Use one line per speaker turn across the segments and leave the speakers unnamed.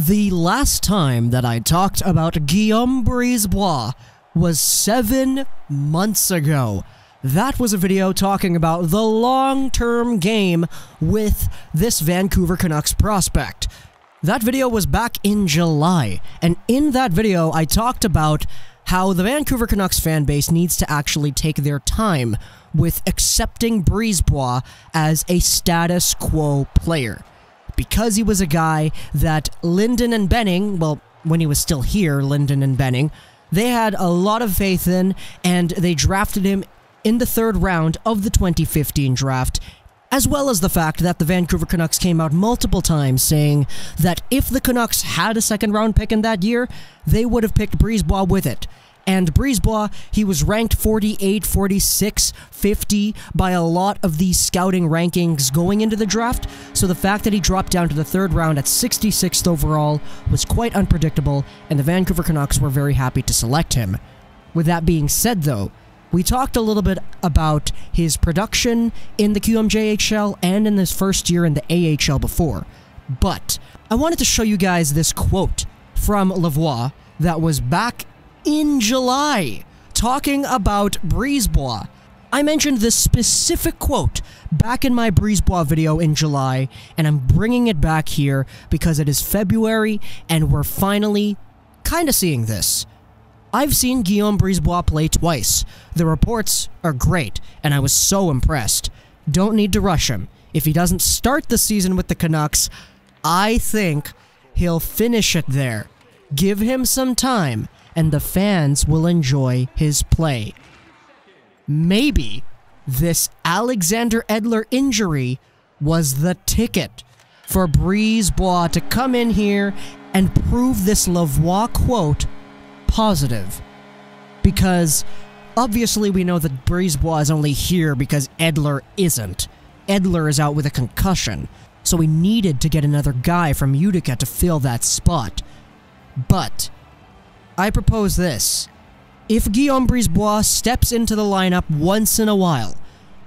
The last time that I talked about Guillaume Brisebois was 7 months ago. That was a video talking about the long-term game with this Vancouver Canucks prospect. That video was back in July, and in that video I talked about how the Vancouver Canucks fan base needs to actually take their time with accepting Brisebois as a status quo player. Because he was a guy that Linden and Benning, well, when he was still here, Linden and Benning, they had a lot of faith in, and they drafted him in the 3rd round of the 2015 draft, as well as the fact that the Vancouver Canucks came out multiple times saying that if the Canucks had a 2nd round pick in that year, they would have picked Brisebois with it. And Brisebois, he was ranked 48, 46, 50 by a lot of these scouting rankings going into the draft, so the fact that he dropped down to the 3rd round at 66th overall was quite unpredictable, and the Vancouver Canucks were very happy to select him. With that being said though, we talked a little bit about his production in the QMJHL and in his first year in the AHL before, but I wanted to show you guys this quote from Lavoie that was back in July, talking about Brisebois. I mentioned this specific quote back in my Brisebois video in July, and I'm bringing it back here because it is February and we're finally kind of seeing this. I've seen Guillaume Brisebois play twice. The reports are great, and I was so impressed. Don't need to rush him. If he doesn't start the season with the Canucks, I think he'll finish it there. Give him some time, and the fans will enjoy his play. Maybe this Alexander Edler injury was the ticket for Brisebois to come in here and prove this Lavoie quote positive. Because obviously we know that Brisebois is only here because Edler isn't. Edler is out with a concussion, so we needed to get another guy from Utica to fill that spot. But I propose this. If Guillaume Brisebois steps into the lineup once in a while,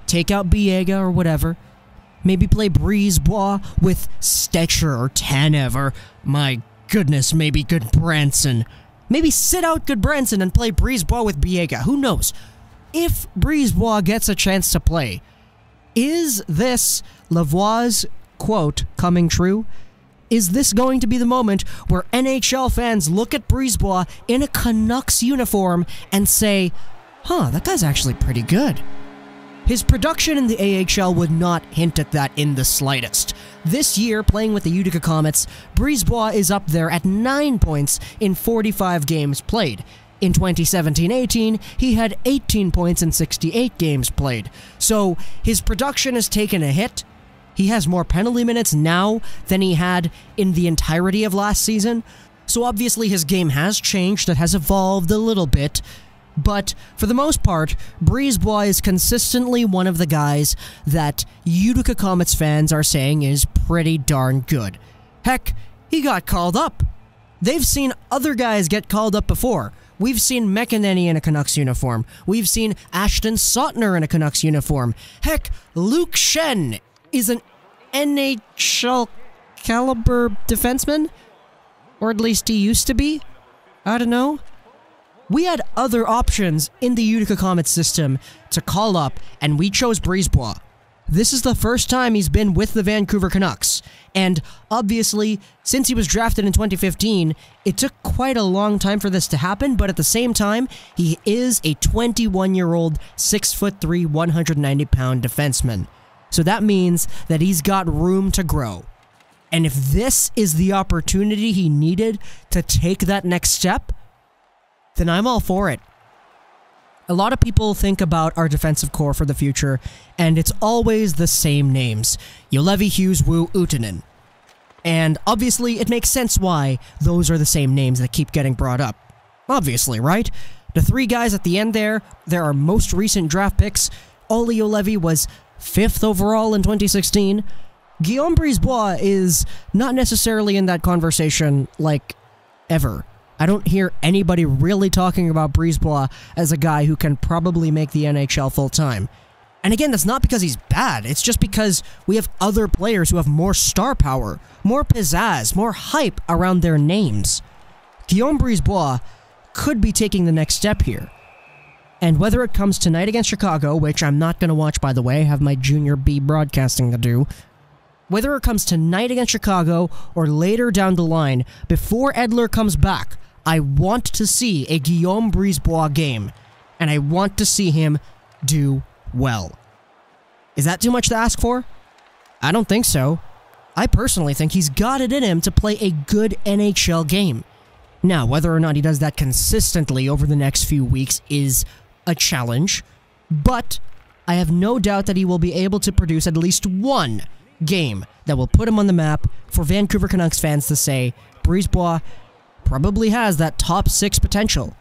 take out Biega or whatever, maybe play Brisebois with Stetcher or Tanev or, my goodness, maybe Goodbranson. Maybe sit out Goodbranson and play Brisebois with Biega, who knows? If Brisebois gets a chance to play, is this Lavoie's quote coming true? Is this going to be the moment where NHL fans look at Brisebois in a Canucks uniform and say, huh, that guy's actually pretty good? His production in the AHL would not hint at that in the slightest. This year, playing with the Utica Comets, Brisebois is up there at 9 points in 45 games played. In 2017-18, he had 18 points in 68 games played. So, his production has taken a hit. He has more penalty minutes now than he had in the entirety of last season, so obviously his game has changed, it has evolved a little bit, but for the most part, Brisebois is consistently one of the guys that Utica Comets fans are saying is pretty darn good. Heck, he got called up. They've seen other guys get called up before. We've seen McEnany in a Canucks uniform. We've seen Ashton Sautner in a Canucks uniform. Heck, Luke Shen is an NHL caliber defenseman? Or at least he used to be? I don't know. We had other options in the Utica Comets system to call up, and we chose Brisebois. This is the first time he's been with the Vancouver Canucks, and obviously, since he was drafted in 2015, it took quite a long time for this to happen, but at the same time, he is a 21-year-old, 6'3", 190-pound defenseman. So that means that he's got room to grow. And if this is the opportunity he needed to take that next step, then I'm all for it. A lot of people think about our defensive core for the future, and it's always the same names. Juolevi, Hughes, Wu, Uutinen. And obviously, it makes sense why those are the same names that keep getting brought up. Obviously, right? The 3 guys at the end there, they're our most recent draft picks. Olli Juolevi was 5th overall in 2016. Guillaume Brisebois is not necessarily in that conversation, like, ever. I don't hear anybody really talking about Brisebois as a guy who can probably make the NHL full-time. And again, that's not because he's bad. It's just because we have other players who have more star power, more pizzazz, more hype around their names. Guillaume Brisebois could be taking the next step here. And whether it comes tonight against Chicago, which I'm not going to watch, by the way, I have my Junior B broadcasting to do. Whether it comes tonight against Chicago or later down the line, before Edler comes back, I want to see a Guillaume Brisebois game. And I want to see him do well. Is that too much to ask for? I don't think so. I personally think he's got it in him to play a good NHL game. Now, whether or not he does that consistently over the next few weeks is a challenge, but I have no doubt that he will be able to produce at least one game that will put him on the map for Vancouver Canucks fans to say, Brisebois probably has that top 6 potential.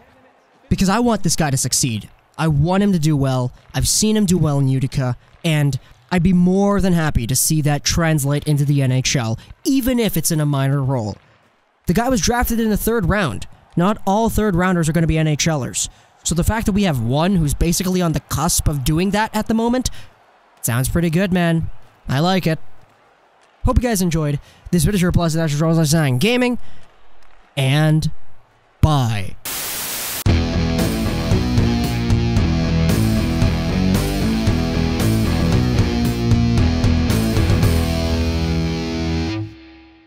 Because I want this guy to succeed. I want him to do well. I've seen him do well in Utica, and I'd be more than happy to see that translate into the NHL, even if it's in a minor role. The guy was drafted in the 3rd round. Not all 3rd rounders are going to be NHLers. So the fact that we have one who's basically on the cusp of doing that at the moment, sounds pretty good, man. I like it. Hope you guys enjoyed. This video is your plus Gaming, and bye.